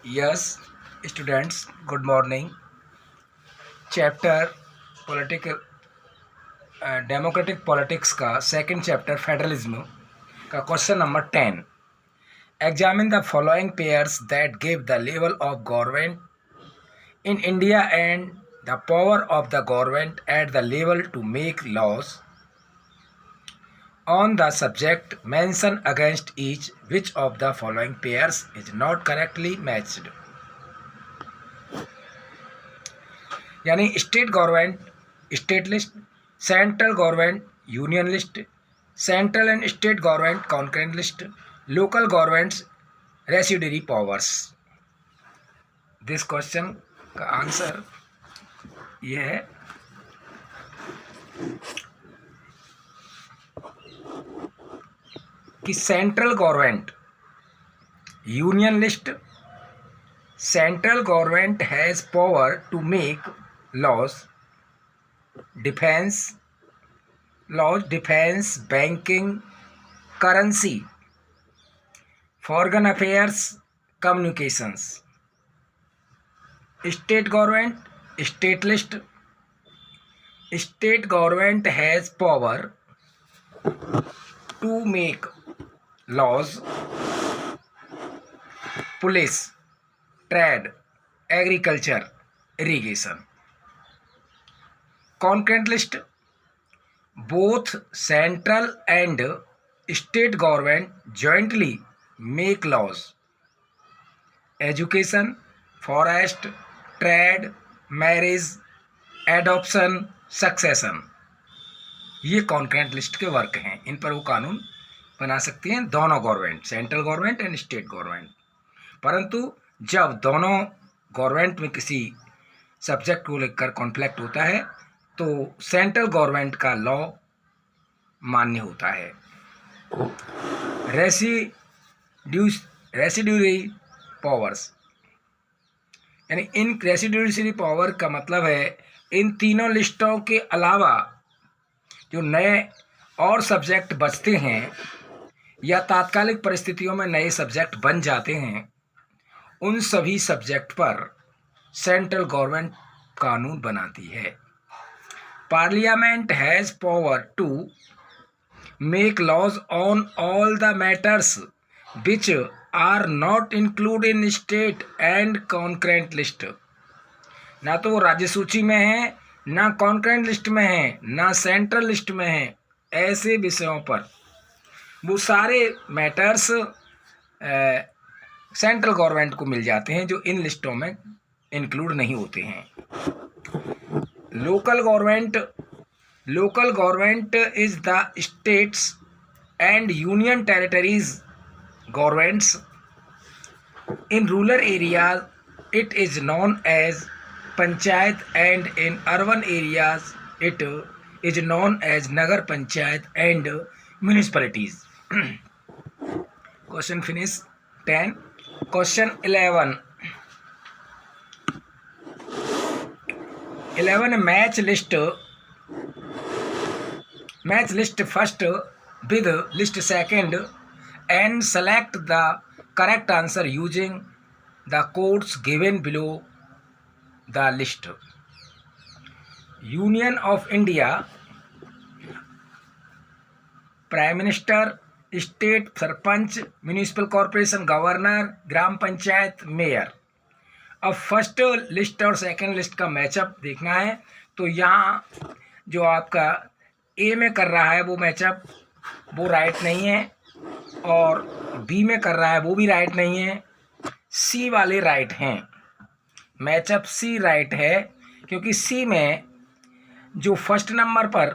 Yes students, good morning. Chapter political democratic politics का second chapter federalism का question number 10। Examine the following pairs that give the level of government in India and the power of the government at the level to make laws on the subject. Mention against each which of the following pairs is not correctly matched. यानी state government state list, central government union list, central and state government concurrent list, local governments residuary powers. This question का answer ये है कि central government union list, central government has power to make laws, defence, banking, currency, foreign affairs, communications. State government state list, state government has power to make laws, police, trade, agriculture, irrigation. Concurrent list, both central and state government jointly make laws. Education, forest, trade, marriage, adoption, succession. ये concurrent list के work हैं। इन पर वो कानून बना सकती हैं दोनों government, central government and state government. परंतु जब दोनों गवर्नमेंट में किसी सब्जेक्ट को लेकर कॉन्फ्लिक्ट होता है तो सेंट्रल गवर्नमेंट का लॉ मान्य होता है। रेसिड्यूरी पावर्स, यानी इन रेसिड्यूरी पावर का मतलब है इन तीनों लिस्टों के अलावा जो नए और सब्जेक्ट बचते हैं या तात्कालिक परिस्थितियों में नए सब्जेक्ट बन जाते हैं, उन सभी सब्जेक्ट पर सेंट्रल गवर्नमेंट कानून बनाती है। Parliament has power to make laws on all the matters which are not include in state and concurrent list. ना तो वो राज्य सूची में है, ना कॉन्करेंट लिस्ट में है, ना सेंट्रल लिस्ट में है। ऐसे विषयों पर वो सारे मैटर्स सेंट्रल गवर्नमेंट को मिल जाते हैं जो इन लिस्टों में इंक्लूड नहीं होते हैं। Local government is the states and union territories governments. In rural areas it is known as panchayat and in urban areas it is known as Nagar Panchayat and municipalities. Question finish 10. Question 11. Match list first with list second and select the correct answer using the codes given below the list. Union of India, prime minister, state sarpanch, municipal corporation governor, gram panchayat mayor. अब first list और second list का matchup देखना है। तो यहाँ जो आपका ए में कर रहा है वो मैचअप वो राइट नहीं है, और बी में कर रहा है वो भी राइट नहीं है। सी वाले राइट हैं। मैचअप सी राइट है क्योंकि सी में जो फर्स्ट नंबर पर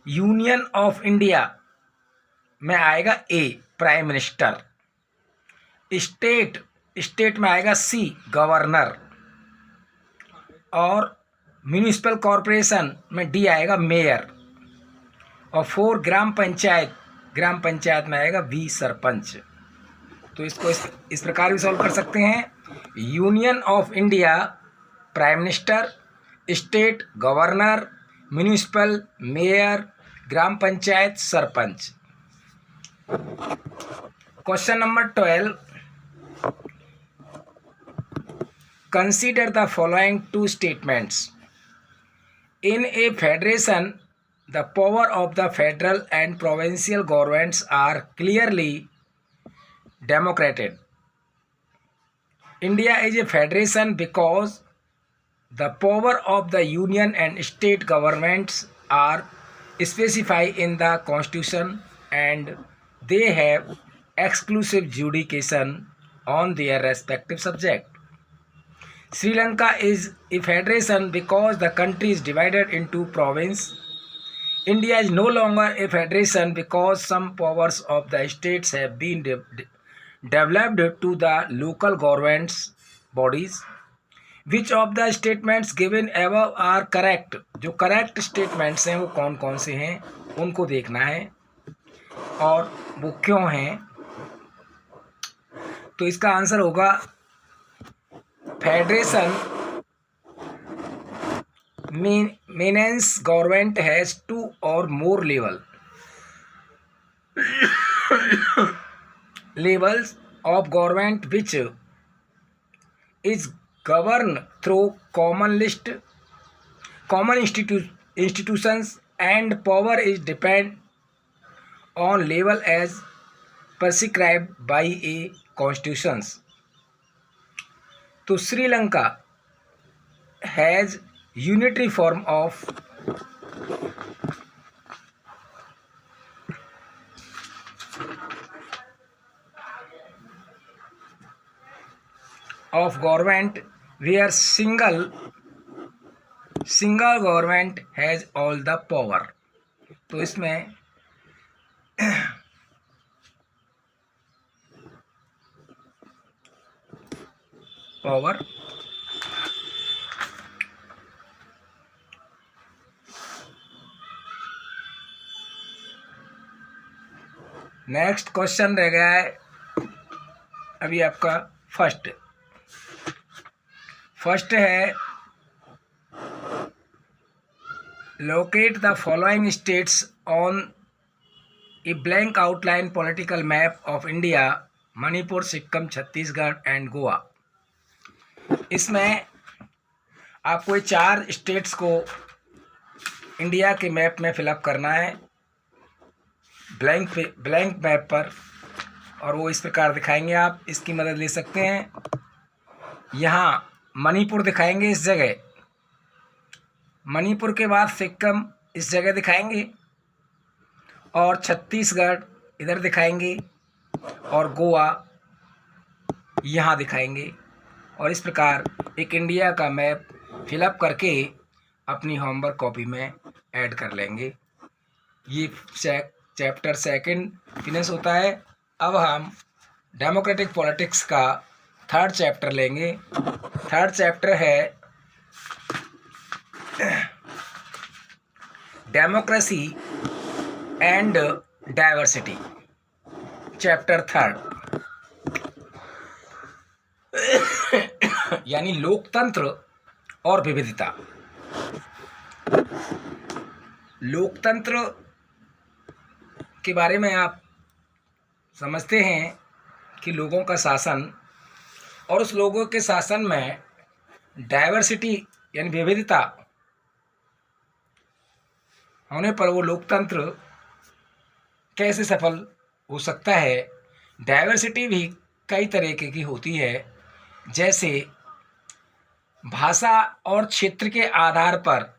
यूनियन ऑफ इंडिया में आएगा ए प्राइम मिनिस्टर, स्टेट में आएगा सी गवर्नर, और म्यूनिसिपल कॉरपोरेशन में डी आएगा मेयर, और 4 ग्राम पंचायत में आएगा वी सरपंच। तो इसको इस प्रकार भी सॉल्व कर सकते हैं। Union of India prime minister, state governor, municipal mayor, gram panchayat sarpanch. Question number 12। Consider the following two statements. In a federation, the power of the federal and provincial governments are clearly democrated. India is a federation because the power of the union and state governments are specified in the constitution and they have exclusive jurisdiction on their respective subject. Sri Lanka is a federation because the country is divided into provinces. India is no longer a federation because some powers of the states have been developed to the local governments bodies. Which of the statements given above are correct? जो correct statements हैं वो कौन कौन से हैं उनको देखना है और वो क्यों हैं. तो इसका आंसर होगा federation means government has two or more levels of government which is governed through common institutions and power is depend on level as prescribed by a constitutions. तो Sri Lanka has unitary form of government where single government has all the power. तो इसमें power next question रह गया है अभी आपका first है locate the following states on a blank outline political map of India Manipur Sikkim Chhattisgarh and Goa. इसमें आपको ये 4 स्टेट्स को इंडिया के मैप में फिलअप करना है ब्लैंक मैप पर और वो इस प्रकार दिखाएंगे. आप इसकी मदद ले सकते हैं. यहाँ मणिपुर दिखाएंगे इस जगह, मणिपुर के बाद सिक्किम इस जगह दिखाएंगे और छत्तीसगढ़ इधर दिखाएंगे और गोवा यहाँ दिखाएंगे और इस प्रकार एक इंडिया का मैप फिलअप करके अपनी होमवर्क कॉपी में ऐड कर लेंगे. ये चैप्टर 2 फिनिश होता है. अब हम डेमोक्रेटिक पॉलिटिक्स का 3rd चैप्टर लेंगे. 3rd चैप्टर है डेमोक्रेसी एंड डाइवर्सिटी. चैप्टर 3 यानी लोकतंत्र और विविधता. लोकतंत्र के बारे में आप समझते हैं कि लोगों का शासन और उस लोगों के शासन में डाइवर्सिटी यानी विविधता होने पर वो लोकतंत्र कैसे सफल हो सकता है. डाइवर्सिटी भी कई तरीके की होती है, जैसे भाषा और क्षेत्र के आधार पर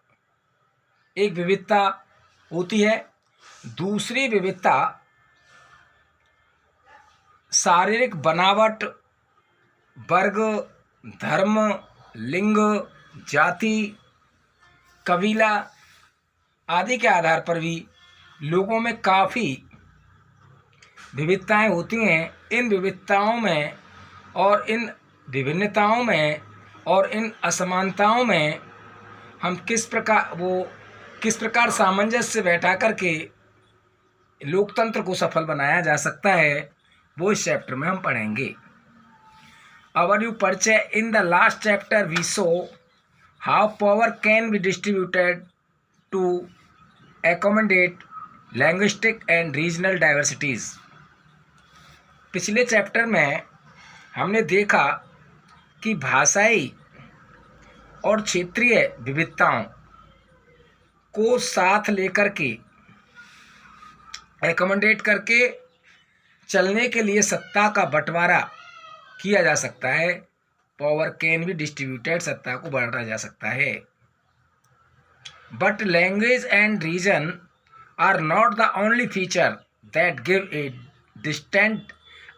एक विविधता होती है. दूसरी विविधता शारीरिक बनावट, वर्ग, धर्म, लिंग, जाति, कबीला आदि के आधार पर भी लोगों में काफ़ी विविधताएं होती हैं. इन विविधताओं में और इन विभिन्नताओं में और इन असमानताओं में हम किस प्रकार सामंजस्य बैठा करके लोकतंत्र को सफल बनाया जा सकता है, वो इस चैप्टर में हम पढ़ेंगे. Our परिचय. In the last chapter we show how power can be distributed to accommodate linguistic and regional diversities. पिछले चैप्टर में हमने देखा कि भाषाई और क्षेत्रीय विविधताओं को साथ लेकर के एकोमोडेट करके चलने के लिए सत्ता का बंटवारा किया जा सकता है। पावर कैन बी डिस्ट्रीब्यूटेड, सत्ता को बांटा जा सकता है। But language and region are not the only feature that give a distinct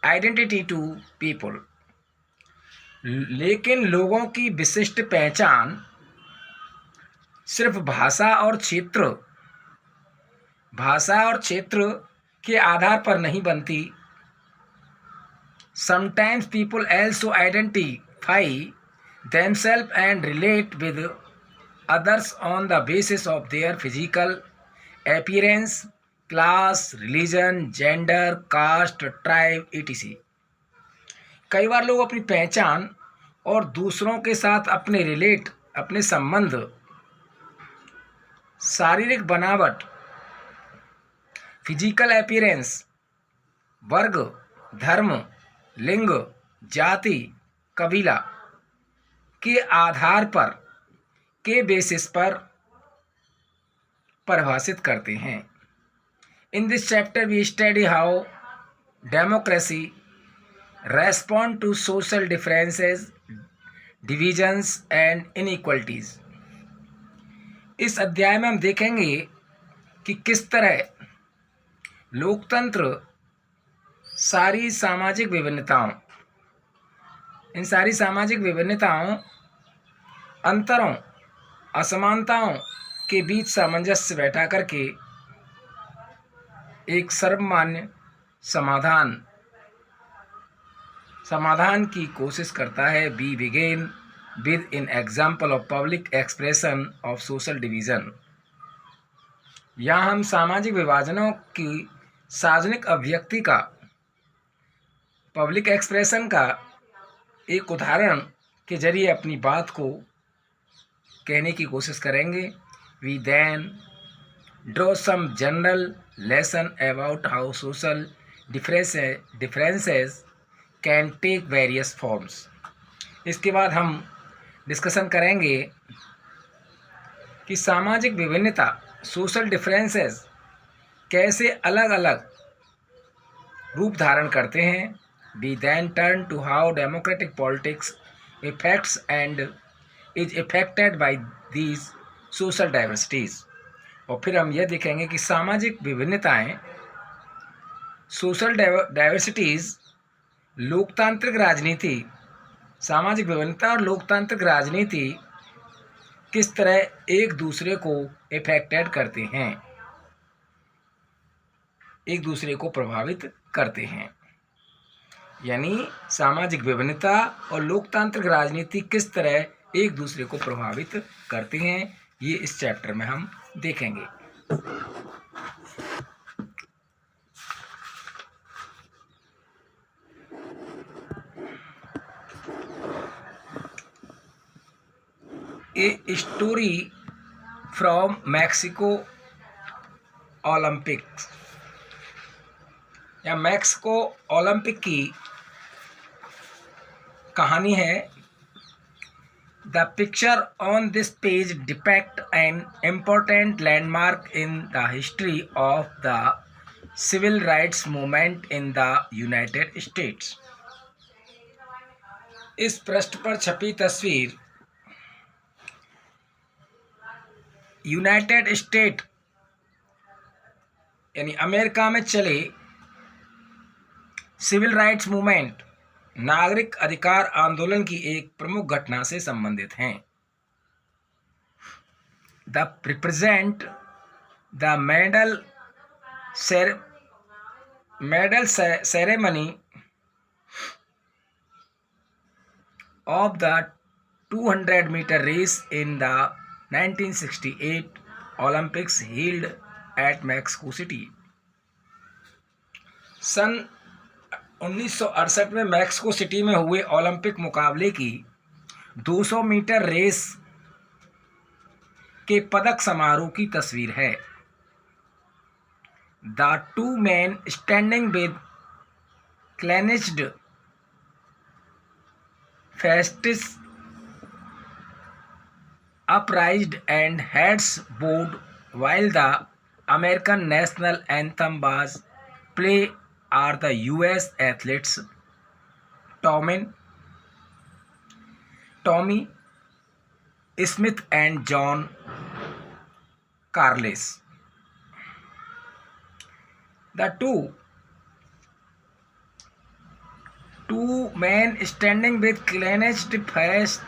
identity to people. लेकिन लोगों की विशिष्ट पहचान सिर्फ भाषा और क्षेत्र के आधार पर नहीं बनती। Sometimes people also identify themselves and relate with others on the basis of their physical appearance, class, religion, gender, caste, tribe, etc. कई बार लोग अपनी पहचान और दूसरों के साथ अपने संबंध, शारीरिक बनावट, फिजिकल अपीयरेंस, वर्ग, धर्म, लिंग, जाति, कबीला के आधार पर के बेसिस पर परिभाषित करते हैं। In this chapter we study how democracy respond to social differences, divisions and inequalities. इस अध्याय में हम देखेंगे कि किस तरह लोकतंत्र सारी सामाजिक विभिन्नताओं, अंतरों, असमानताओं के बीच सामंजस्य बैठा करके एक सर्वमान्य समाधान की कोशिश करता है। We begin with an example of public expression of social division. यहाँ हम सामाजिक विभाजनों की सार्वजनिक अभिव्यक्ति का, पब्लिक एक्सप्रेशन का एक उदाहरण के जरिए अपनी बात को कहने की कोशिश करेंगे। We then draw some general lesson about how social differences can take various forms. इसके बाद हम डिस्कशन करेंगे कि सामाजिक विभिन्नता, सोशल डिफरेंसेस कैसे अलग अलग रूप धारण करते हैं। We then turn to how democratic politics affects and is affected by these social diversities। और फिर हम यह देखेंगे कि सामाजिक विभिन्नताएं, सोशल डाइवर्सिटीज, लोकतांत्रिक राजनीति, सामाजिक विभिन्नता और लोकतांत्रिक राजनीति किस तरह एक दूसरे को इफेक्टेड करते हैं, एक दूसरे को प्रभावित करते हैं। यानी सामाजिक विभिन्नता और लोकतांत्रिक राजनीति किस तरह एक दूसरे को प्रभावित करते हैं, ये इस चैप्टर में हम देखेंगे। A story from Mexico Olympics, या मैक्सिको ओलंपिक की कहानी है। The picture on this page depict an important landmark in the history of the civil rights movement in the United States. इस पृष्ठ पर छपी तस्वीर यूनाइटेड स्टेट यानी अमेरिका में चले सिविल राइट्स मूवमेंट, नागरिक अधिकार आंदोलन की एक प्रमुख घटना से संबंधित हैं। The represent the medal ceremony of the 200-meter race in the 1968 Olympics held at Mexico City. सन 1968 में मैक्सिको सिटी में हुए ओलंपिक मुकाबले की 200 मीटर रेस के पदक समारोह की तस्वीर है। The two man standing with clenched fasces upraised and heads bowed while the American national anthem was played are the US athletes Tommy Smith and John Carles. The two men standing with clenched fists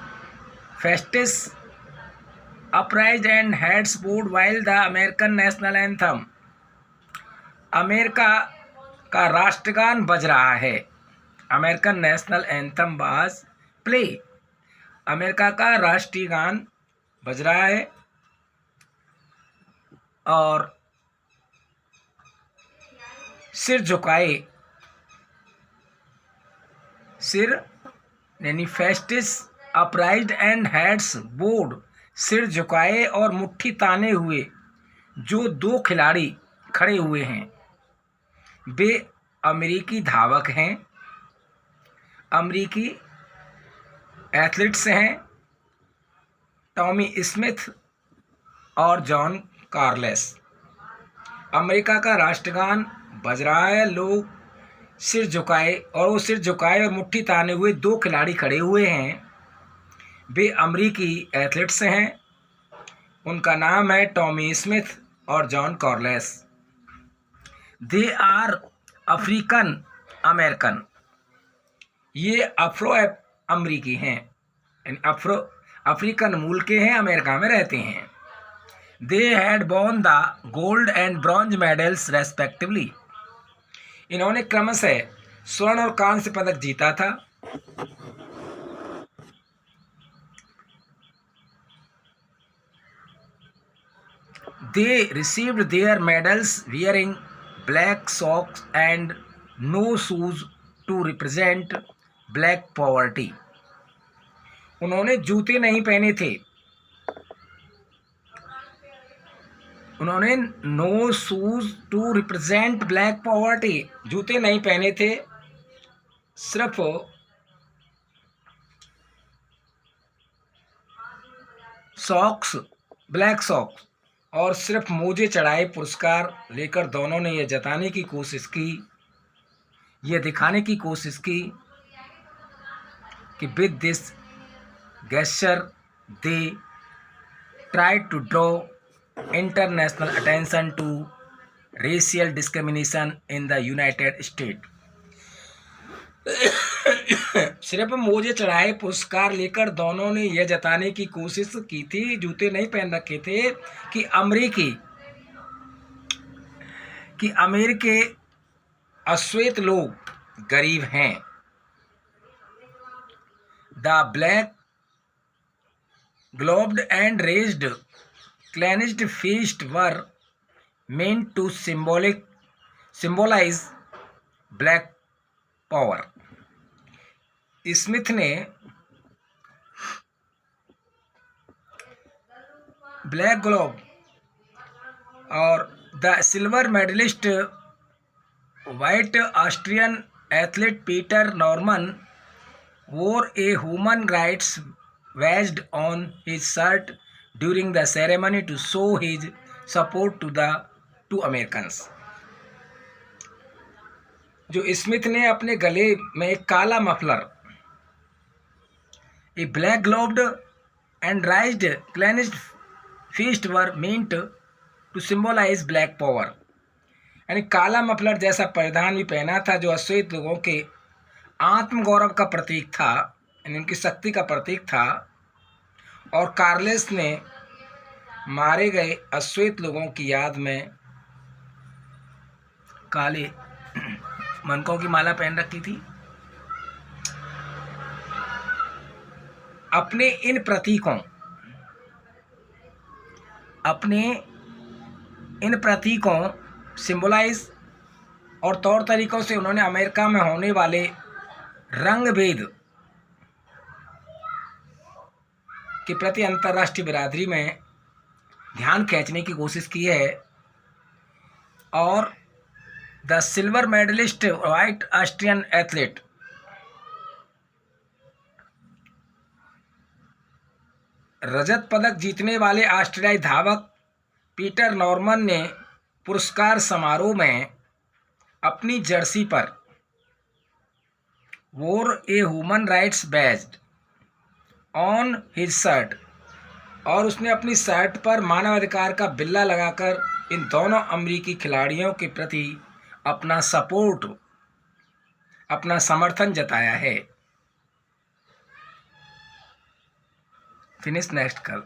upraised and heads bowed while the American national anthem, America का राष्ट्रगान बज रहा है. American national anthem was play, America का राष्ट्रीय गान बज रहा है और सिर यानी फेस्टिस अपराइज्ड एंड हेड्स बोर्ड, सिर झुकाए और मुट्ठी ताने हुए जो दो खिलाड़ी खड़े हुए हैं वे अमेरिकी धावक हैं, अमेरिकी एथलीट्स हैं, टॉमी स्मिथ और जॉन कार्लेस. अमेरिका का राष्ट्रगान बज रहा है, लोग सिर झुकाए और मुट्ठी ताने हुए दो खिलाड़ी खड़े हुए हैं, वे अमेरिकी एथलीट्स हैं, उनका नाम है टॉमी स्मिथ और John Carlos. They are African American, ये अफ्रो अमरीकी हैं, अफ्रीकन मूल के हैं, अमेरिका में रहते हैं. They had won the gold and bronze medals respectively, इन्होंने क्रमशः स्वर्ण और कांस्य पदक जीता था. They received their medals wearing black socks and no shoes to represent black poverty. उन्होंने जूते नहीं पहने थे, उन्होंने no shoes to represent black poverty, जूते नहीं पहने थे, सिर्फ सॉक्स, ब्लैक सॉक्स और सिर्फ मोजे चढ़ाए पुरस्कार लेकर दोनों ने यह जताने की कोशिश की, यह दिखाने की कोशिश की कि with this gesture they tried to draw international attention to racial discrimination in the United State. सिर्फ मोजे चढ़ाए पुरस्कार लेकर दोनों ने यह जताने की कोशिश की थी, जूते नहीं पहन रखे थे, कि अमेरिकी अश्वेत लोग गरीब हैं. The black gloved and raised clenched fist were meant to symbolize black power. Smith ने ब्लैक ग्लोब और the silver medalist white Australian athlete Peter Norman wore a human rights badge on his shirt during the ceremony to show his support to the two Americans. जो Smith ने अपने गले में एक काला muffler, a black gloved and raised clenched fist were meant to symbolize black power, यानी काला muffler जैसा परिधान भी पहना था जो अश्वेत लोगों के आत्मगौरव का प्रतीक था, यानी उनकी शक्ति का प्रतीक था. और कार्लेस ने मारे गए अश्वेत लोगों की याद में काले मनकों की माला पहन रखी थी. अपने इन प्रतीकों सिंबलाइज और तौर तरीकों से उन्होंने अमेरिका में होने वाले रंग भेद के प्रति अंतर्राष्ट्रीय बिरादरी में ध्यान खींचने की कोशिश की है. और the silver medalist white Australian athlete रजत पदक जीतने वाले ऑस्ट्रेलियाई धावक पीटर नॉर्मन ने पुरस्कार समारोह में अपनी जर्सी पर wore a human rights badge on his shirt, और उसने अपनी शर्ट पर मानवाधिकार का बिल्ला लगाकर इन दोनों अमेरिकी खिलाड़ियों के प्रति अपना सपोर्ट, अपना समर्थन जताया है। फिनिश नेक्स्ट कल।